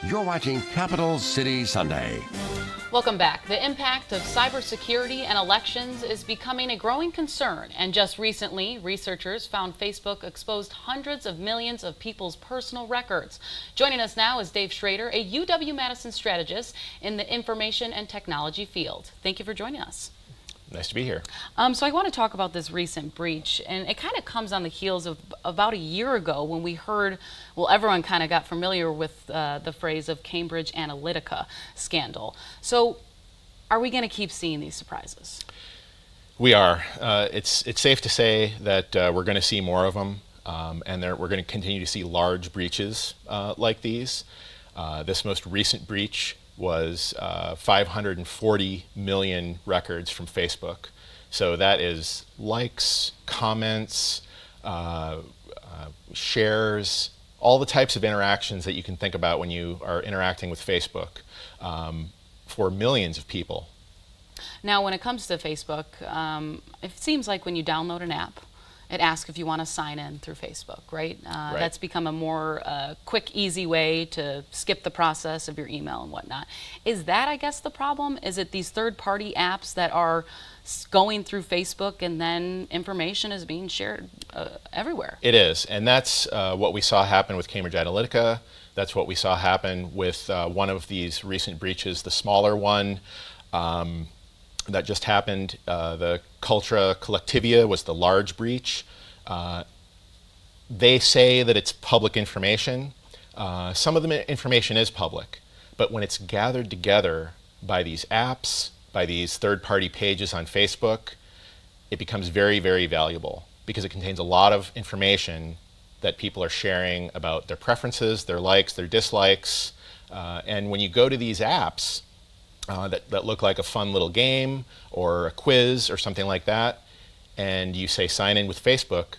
You're watching Capital City Sunday. Welcome back. The impact of cybersecurity and elections is becoming a growing concern. And just recently, researchers found Facebook exposed hundreds of millions of people's personal records. Joining us now is Dave Schrader, a UW-Madison strategist in the information and technology field. Thank you for joining us. Nice to be here. So I want to talk about this recent breach, and it kind of comes on the heels of about a year ago when we heard, well, everyone kind of got familiar with the phrase of Cambridge Analytica scandal. So are we going to keep seeing these surprises? We are. It's safe to say that we're going to see more of them, and we're going to continue to see large breaches like these. This most recent breach was 540 million records from Facebook. So that is likes, comments, shares, all the types of interactions that you can think about when you are interacting with Facebook for millions of people. Now, when it comes to Facebook, it seems like when you download an app, it asks if you want to sign in through Facebook, right? Right. That's become a more quick, easy way to skip the process of your email and whatnot. Is that, I guess, the problem? Is it these third-party apps that are going through Facebook and then information is being shared everywhere? It is, and that's what we saw happen with Cambridge Analytica. That's what we saw happen with one of these recent breaches, the smaller one. That just happened. The Cultra Collectivia was the large breach. They say that it's public information. Some of the information is public, but when it's gathered together by these apps, by these third-party pages on Facebook, it becomes very, very valuable because it contains a lot of information that people are sharing about their preferences, their likes, their dislikes. And when you go to these apps, that look like a fun little game or a quiz or something like that, and you say sign in with Facebook,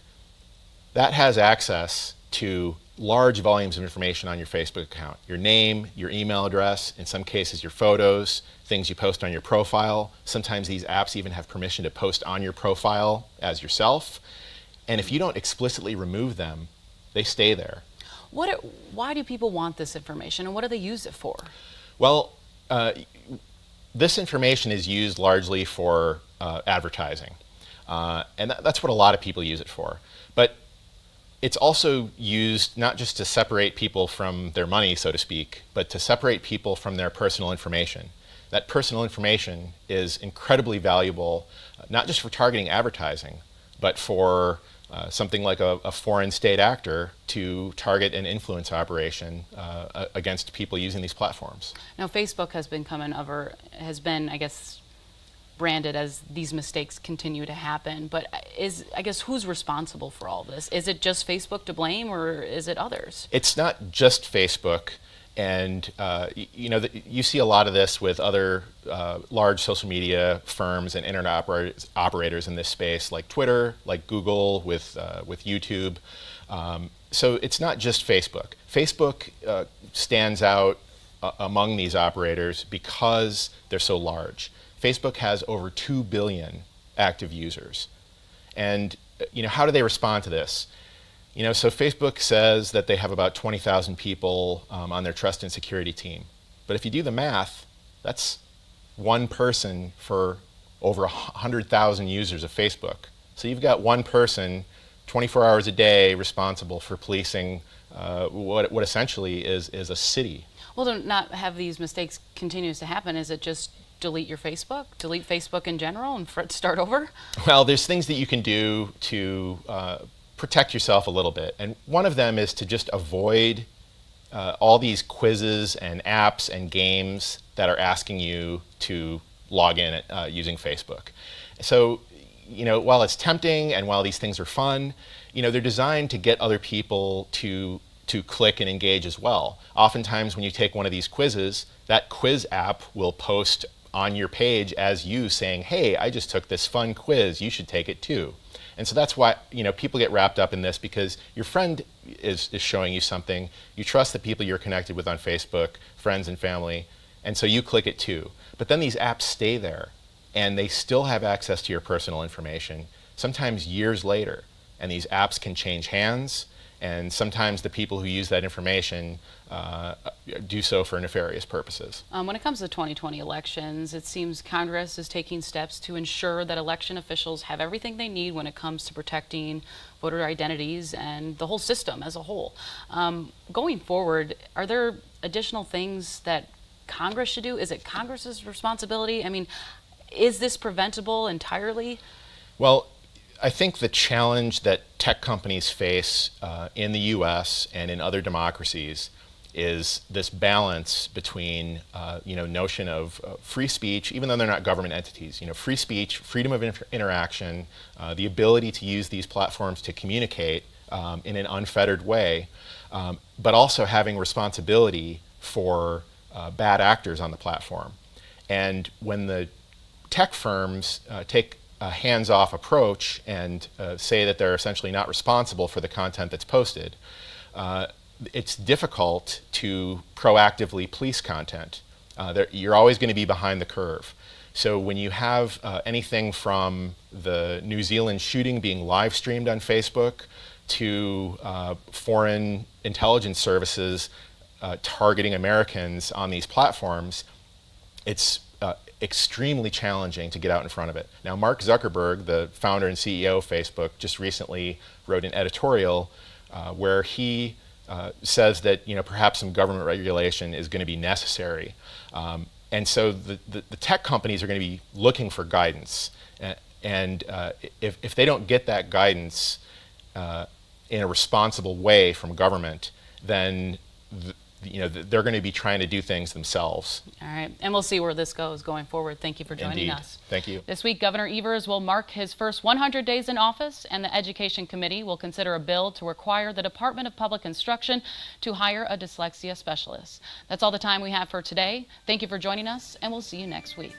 that has access to large volumes of information on your Facebook account. Your name, your email address, in some cases your photos, things you post on your profile. Sometimes these apps even have permission to post on your profile as yourself. And if you don't explicitly remove them, they stay there. Why do people want this information, and what do they use it for? Well, this information is used largely for advertising, and that's what a lot of people use it for. But it's also used not just to separate people from their money, so to speak, but to separate people from their personal information. That personal information is incredibly valuable, not just for targeting advertising, but for something like a foreign state actor to target an influence operation against people using these platforms. Now, Facebook has been, I guess, branded as these mistakes continue to happen. But I guess, who's responsible for all this? Is it just Facebook to blame, or is it others? It's not just Facebook. And you see a lot of this with other large social media firms and internet operators in this space, like Twitter, like Google, with YouTube. So it's not just Facebook. Facebook stands out among these operators because they're so large. Facebook has over 2 billion active users. And how do they respond to this? So Facebook says that they have about 20,000 people on their trust and security team. But if you do the math, that's one person for over 100,000 users of Facebook. So you've got one person 24 hours a day responsible for policing what essentially is a city. Well, to not have these mistakes continues to happen, is it just delete your Facebook? Delete Facebook in general and start over? Well, there's things that you can do to protect yourself a little bit. And one of them is to just avoid all these quizzes and apps and games that are asking you to log in using Facebook. So, while it's tempting and while these things are fun, they're designed to get other people to click and engage as well. Oftentimes when you take one of these quizzes, that quiz app will post on your page as you saying, hey, I just took this fun quiz, you should take it too. And so that's why people get wrapped up in this, because your friend is showing you something. You trust the people you're connected with on Facebook, friends and family, and so you click it too. But then these apps stay there, and they still have access to your personal information, sometimes years later. And these apps can change hands, and sometimes the people who use that information do so for nefarious purposes. When it comes to 2020 elections, it seems Congress is taking steps to ensure that election officials have everything they need when it comes to protecting voter identities and the whole system as a whole. Going forward, are there additional things that Congress should do? Is it Congress's responsibility? I mean, is this preventable entirely? Well, I think the challenge that tech companies face in the U.S. and in other democracies is this balance between, notion of free speech, even though they're not government entities. Free speech, freedom of interaction, the ability to use these platforms to communicate in an unfettered way, but also having responsibility for bad actors on the platform. And when the tech firms take a hands-off approach and say that they're essentially not responsible for the content that's posted, it's difficult to proactively police content. You're always going to be behind the curve. So when you have anything from the New Zealand shooting being live streamed on Facebook to foreign intelligence services targeting Americans on these platforms, it's extremely challenging to get out in front of it. Now, Mark Zuckerberg, the founder and CEO of Facebook, just recently wrote an editorial where he says that perhaps some government regulation is going to be necessary. And so the tech companies are going to be looking for guidance. And if they don't get that guidance in a responsible way from government, then they're going to be trying to do things themselves. All right, and we'll see where this goes going forward. Thank you for joining Indeed. us. Thank you. This week, Governor Evers will mark his first 100 days in office, and the Education Committee will consider a bill to require the Department of Public Instruction to hire a dyslexia specialist. That's all the time we have for today. Thank you for joining us, and we'll see you next week.